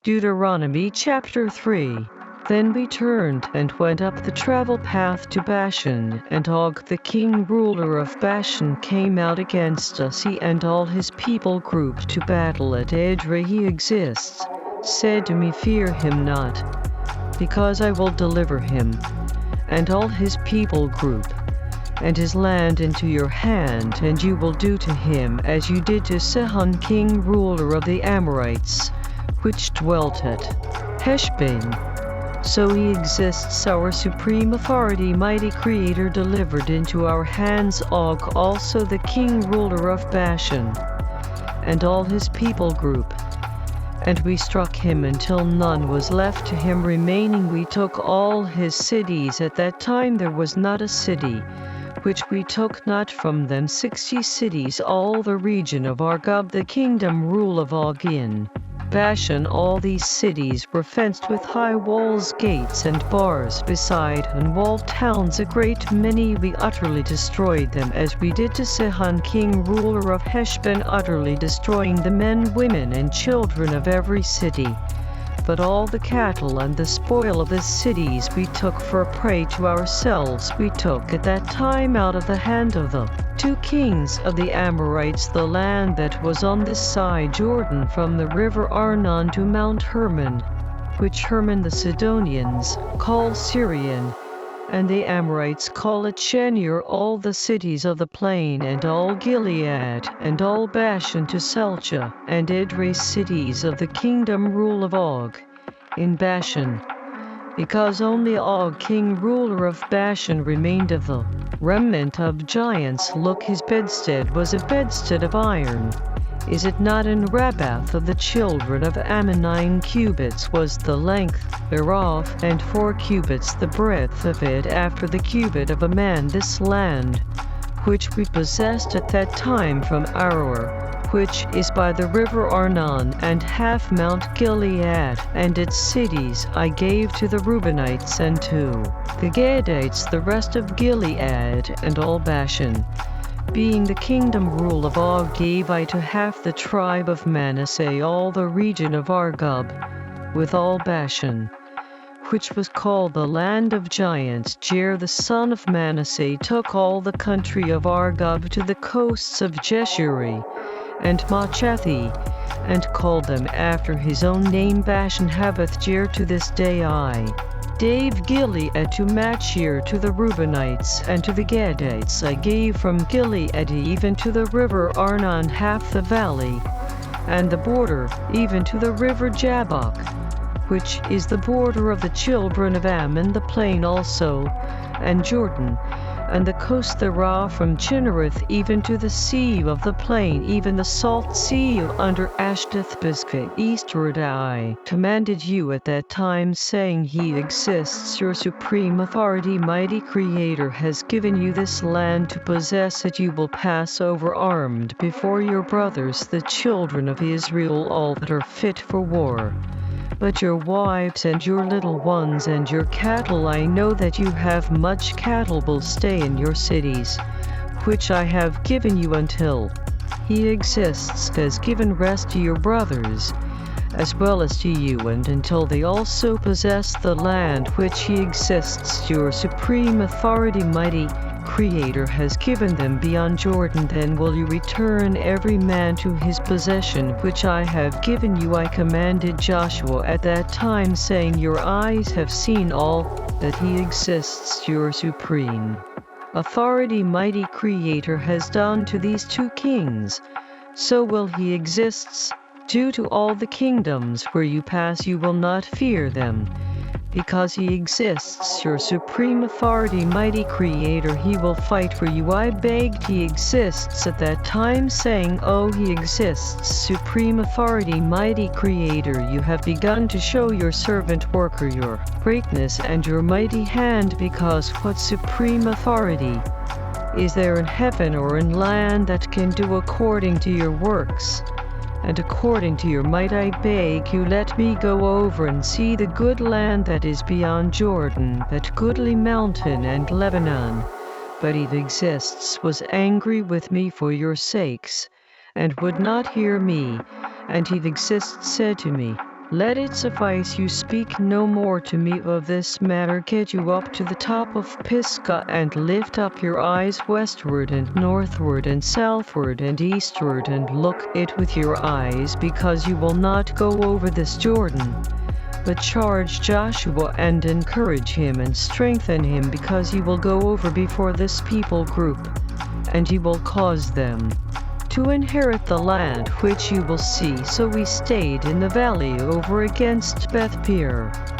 Deuteronomy chapter 3. Then we turned and went up the travel path to Bashan, and Og the king ruler of Bashan came out against us, he and all his people grouped to battle at Edrei. He exists, said to me, fear him not, because I will deliver him, and all his people group, and his land into your hand, and you will do to him as you did to Sihon king ruler of the Amorites, which dwelt at Heshbon. So he exists, our supreme authority, mighty creator, delivered into our hands Og, also the king ruler of Bashan, and all his people group. And we struck him until none was left to him remaining. We took all his cities. At that time there was not a city which we took not from them, 60 cities, all the region of Argob, the kingdom rule of Og in Bashan. All these cities were fenced with high walls, gates, and bars beside, and walled towns a great many. We utterly destroyed them, as we did to Sihon king ruler of Heshbon, utterly destroying the men, women, and children of every city. But all the cattle and the spoil of the cities we took for a prey to ourselves. We took at that time out of the hand of the 2 kings of the Amorites the land that was on this side Jordan, from the river Arnon to Mount Hermon, which Hermon the Sidonians call Syrian, and the Amorites call it Shenir, all the cities of the plain, and all Gilead, and all Bashan to Selcha, and Edrei, cities of the kingdom rule of Og in Bashan. Because only Og king ruler of Bashan remained of the remnant of giants. Look, his bedstead was a bedstead of iron. Is it not in Rabbath of the children of Ammon? 9 cubits was the length thereof, and 4 cubits the breadth of it, after the cubit of a man. This land which we possessed at that time from Aroer, which is by the river Arnon, and half Mount Gilead, and its cities I gave to the Reubenites, and to the Gadites the rest of Gilead, and all Bashan. Being the kingdom rule of Og, gave I to half the tribe of Manasseh all the region of Argob, with all Bashan, which was called the land of giants. Jair the son of Manasseh took all the country of Argob to the coasts of Jeshuri and Machathi, and called them after his own name. Bashan haveth Jair to this day. I gave Gilead to Machir, to the Reubenites, and to the Gadites I gave from Gilead even to the river Arnon half the valley, and the border even to the river Jabbok, which is the border of the children of Ammon, the plain also, and Jordan, and the coast thereof from Chinnereth even to the sea of the plain, even the salt sea under Ashdod-Biscah eastward. I commanded you at that time, saying, he exists, your supreme authority, mighty creator, has given you this land to possess it. You will pass over armed before your brothers, the children of Israel, all that are fit for war. But your wives and your little ones and your cattle, I know that you have much cattle, will stay in your cities, which I have given you until he exists, has given rest to your brothers, as well as to you, and until they also possess the land which he exists, your supreme authority, mighty creator, has given them beyond Jordan. Then will you return every man to his possession which I have given you. I commanded Joshua at that time, saying, your eyes have seen all that he exists, your supreme authority, mighty creator, has done to these 2 kings. So will he exists do to all the kingdoms where you pass. You will not fear them, because he exists, your supreme authority, mighty creator. He will fight for you. I begged, he exists at that time, saying, oh, he exists, supreme authority, mighty creator, you have begun to show your servant worker your greatness and your mighty hand, because what supreme authority is there in heaven or in land that can do according to your works? And according to your might I beg you, let me go over and see the good land that is beyond Jordan, that goodly mountain and Lebanon. But he that exists was angry with me for your sakes, and would not hear me. And he that exists said to me, Let it suffice you speak no more to me of this matter. Get you up to the top of Pisgah, and lift up your eyes westward and northward and southward and eastward, and look it with your eyes, because you will not go over this Jordan. But charge Joshua and encourage him and strengthen him, because he will go over before this people group, and he will cause them to inherit the land which you will see. So we stayed in the valley over against Beth Peor.